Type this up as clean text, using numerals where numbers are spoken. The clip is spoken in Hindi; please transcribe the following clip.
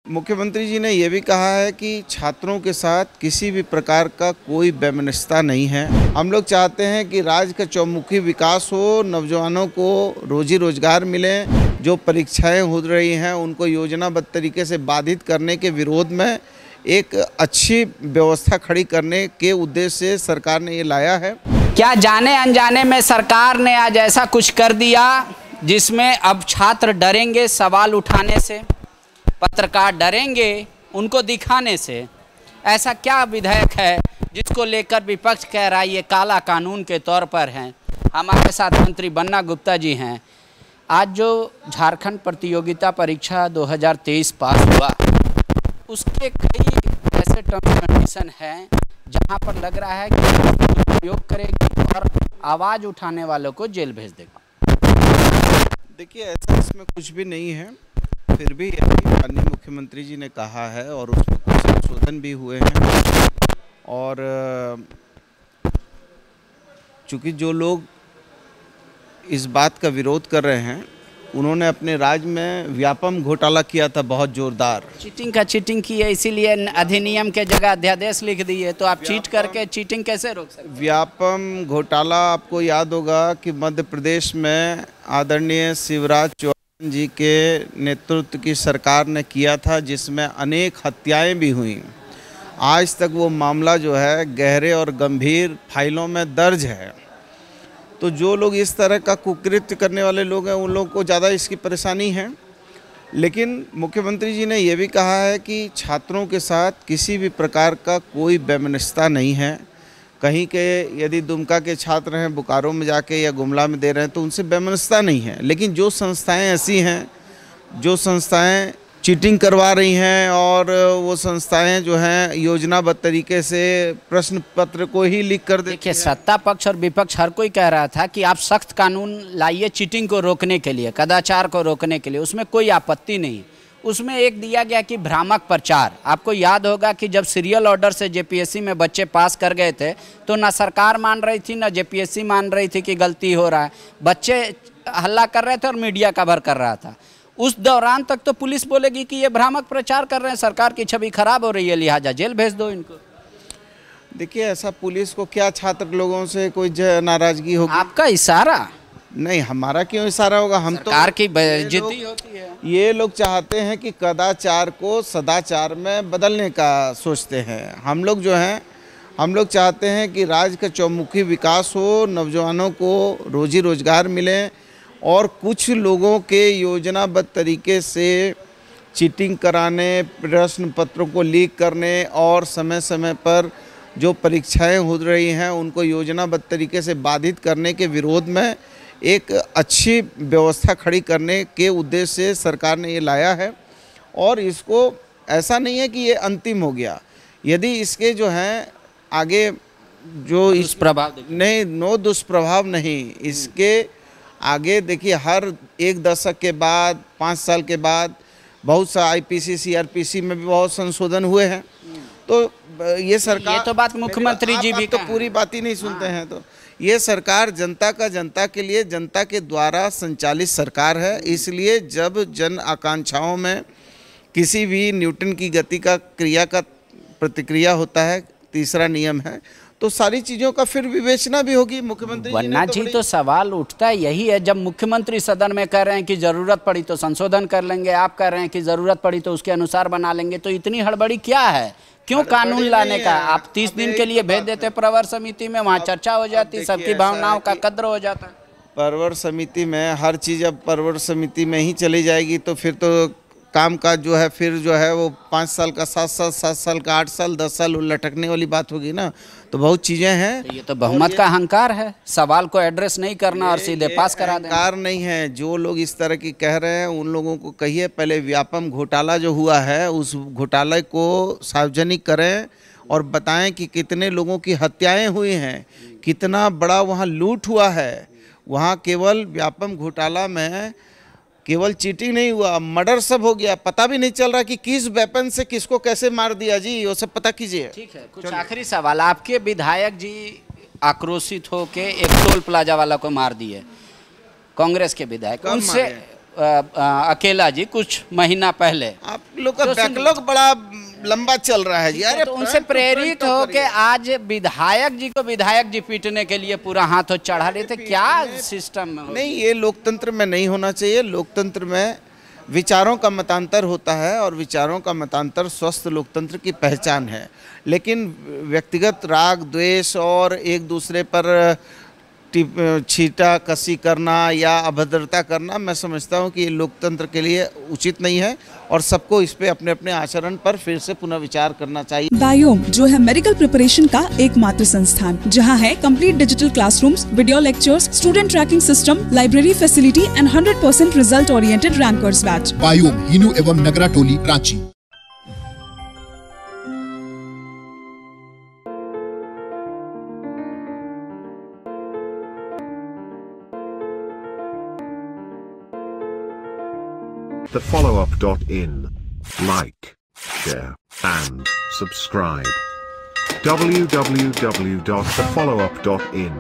मुख्यमंत्री जी ने ये भी कहा है कि छात्रों के साथ किसी भी प्रकार का कोई वैमनस्यता नहीं है। हम लोग चाहते हैं कि राज्य का चौमुखी विकास हो, नौजवानों को रोजी रोजगार मिले, जो परीक्षाएं हो रही हैं उनको योजनाबद्ध तरीके से बाधित करने के विरोध में एक अच्छी व्यवस्था खड़ी करने के उद्देश्य से सरकार ने ये लाया है। क्या जाने अनजाने में सरकार ने आज ऐसा कुछ कर दिया जिसमें अब छात्र डरेंगे सवाल उठाने से, पत्रकार डरेंगे उनको दिखाने से? ऐसा क्या विधेयक है जिसको लेकर विपक्ष कह रहा है ये काला कानून के तौर पर है? हमारे साथ मंत्री बन्ना गुप्ता जी हैं। आज जो झारखंड प्रतियोगिता परीक्षा 2023 पास हुआ, उसके कई ऐसे टर्म्स कंडीशन हैं जहां पर लग रहा है कि उपयोग करेगी और आवाज़ उठाने वालों को जेल भेज देगा। देखिए, ऐसा इसमें कुछ भी नहीं है। फिर भी माननीय मुख्यमंत्री जी ने कहा है और उसमें कुछ संशोधन भी हुए हैं। और चूँकि जो लोग इस बात का विरोध कर रहे हैं, उन्होंने अपने राज्य में व्यापम घोटाला किया था, बहुत जोरदार चीटिंग की है, इसीलिए अधिनियम के जगह अध्यादेश लिख दिए। तो आप चीट करके चीटिंग कैसे रोक सकते? व्यापम घोटाला आपको याद होगा कि मध्य प्रदेश में आदरणीय शिवराज चौहान जी के नेतृत्व की सरकार ने किया था, जिसमें अनेक हत्याएं भी हुई। आज तक वो मामला जो है गहरे और गंभीर फाइलों में दर्ज है। तो जो लोग इस तरह का कुकृत्य करने वाले लोग हैं, उन लोगों को ज़्यादा इसकी परेशानी है। लेकिन मुख्यमंत्री जी ने ये भी कहा है कि छात्रों के साथ किसी भी प्रकार का कोई वैमनस्यता नहीं है। कहीं के यदि दुमका के छात्र हैं, बोकारो में जाके या गुमला में दे रहे हैं, तो उनसे वैमनस्यता नहीं है। लेकिन जो संस्थाएं ऐसी हैं, जो संस्थाएं चीटिंग करवा रही हैं और वो संस्थाएं जो हैं योजनाबद्ध तरीके से प्रश्न पत्र को ही लीक कर देती हैं। देखिए, सत्ता पक्ष और विपक्ष हर कोई कह रहा था कि आप सख्त कानून लाइए चीटिंग को रोकने के लिए, कदाचार को रोकने के लिए, उसमें कोई आपत्ति नहीं। उसमें एक दिया गया कि भ्रामक प्रचार। आपको याद होगा कि जब सीरियल ऑर्डर से जेपीएससी में बच्चे पास कर गए थे, तो ना सरकार मान रही थी ना जेपीएससी मान रही थी कि गलती हो रहा है। बच्चे हल्ला कर रहे थे और मीडिया कवर कर रहा था। उस दौरान तक तो पुलिस बोलेगी कि ये भ्रामक प्रचार कर रहे हैं, सरकार की छवि खराब हो रही है, लिहाजा जेल भेज दो इनको। देखिए, ऐसा पुलिस को क्या छात्र लोगों से कोई नाराजगी होगी? आपका इशारा नहीं, हमारा क्यों इशारा होगा? हम तो सरकार की बेइज्जती होती है। ये लोग चाहते हैं कि कदाचार को सदाचार में बदलने का सोचते हैं। हम लोग जो हैं, हम लोग चाहते हैं कि राज्य का चौमुखी विकास हो, नौजवानों को रोजी रोजगार मिले और कुछ लोगों के योजनाबद्ध तरीके से चीटिंग कराने, प्रश्न पत्रों को लीक करने और समय समय पर जो परीक्षाएं हो रही हैं उनको योजनाबद्ध तरीके से बाधित करने के विरोध में एक अच्छी व्यवस्था खड़ी करने के उद्देश्य से सरकार ने ये लाया है। और इसको ऐसा नहीं है कि ये अंतिम हो गया। यदि इसके जो हैं आगे जो दुष्प्रभाव नहीं, नो दुष्प्रभाव नहीं, इसके आगे देखिए हर एक दशक के बाद, 5 साल के बाद बहुत सा आईपीसी सीआरपीसी में भी बहुत संशोधन हुए हैं। तो ये सरकार, ये तो बात मुख्यमंत्री जी भी तो पूरी बात ही नहीं सुनते हैं। तो ये सरकार जनता का, जनता के लिए, जनता के द्वारा संचालित सरकार है। इसलिए जब जन आकांक्षाओं में किसी भी न्यूटन की गति का क्रिया का प्रतिक्रिया होता है, तीसरा नियम है, तो सारी चीज़ों का फिर विवेचना भी होगी। मुख्यमंत्री बन्ना जी तो सवाल उठता है यही है, जब मुख्यमंत्री सदन में कह रहे हैं कि ज़रूरत पड़ी तो संशोधन कर लेंगे, आप कह रहे हैं कि ज़रूरत पड़ी तो उसके अनुसार बना लेंगे, तो इतनी हड़बड़ी क्या है? क्यों कानून लाने का? आप 30 दिन के लिए भेज देते प्रवर समिति में, वहाँ चर्चा हो जाती, सबकी भावनाओं का कद्र हो जाता। प्रवर समिति में हर चीज़ अब प्रवर समिति में ही चली जाएगी, तो फिर तो काम का जो है फिर जो है वो 5 साल का 7 साल, 7 साल का 8 साल, 10 साल लटकने वाली बात होगी ना। तो बहुत चीज़ें हैं। तो ये तो बहुमत का अहंकार है, सवाल को एड्रेस नहीं करना और सीधे पास करा देना। अहंकार नहीं है। जो लोग इस तरह की कह रहे हैं उन लोगों को कहिए पहले व्यापम घोटाला जो हुआ है उस घोटाले को सार्वजनिक करें और बताएं कि कितने लोगों की हत्याएं हुई हैं, कितना बड़ा वहाँ लूट हुआ है। वहाँ केवल व्यापम घोटाला में केवल चीटिंग नहीं हुआ, मर्डर सब हो गया। पता भी नहीं चल रहा कि किस वेपन से किसको कैसे मार दिया जी, वो सब पता कीजिए। ठीक है, कुछ आखिरी सवाल। आपके विधायक जी आक्रोशित होके एक टोल प्लाजा वाला को मार दिए, कांग्रेस के विधायक, उनसे अकेला जी कुछ महीना पहले। आप लोग का बैकलॉग बड़ा लंबा चल रहा है जी। अरे तो उनसे प्रेरित हो के आज विधायक जी को विधायक जी पीटने के लिए पूरा हाथ चढ़ा रहे थे, क्या सिस्टम में? नहीं, ये लोकतंत्र में नहीं होना चाहिए। लोकतंत्र में विचारों का मतांतर होता है और विचारों का मतांतर स्वस्थ लोकतंत्र की पहचान है। लेकिन व्यक्तिगत राग द्वेष और एक दूसरे पर छीटा कसी करना या अभद्रता करना, मैं समझता हूं कि ये लोकतंत्र के लिए उचित नहीं है और सबको इस पे अपने अपने आचरण पर फिर से पुनः विचार करना चाहिए। बायोम जो है मेडिकल प्रिपरेशन का एकमात्र संस्थान जहां है complete digital classrooms, video lectures, student tracking system, library facility and 100% result oriented rankers batch. Biome Hinoo एवं नगरा टोली, Ranchi. thefollowup.in. Like, share, and subscribe. www.thefollowup.in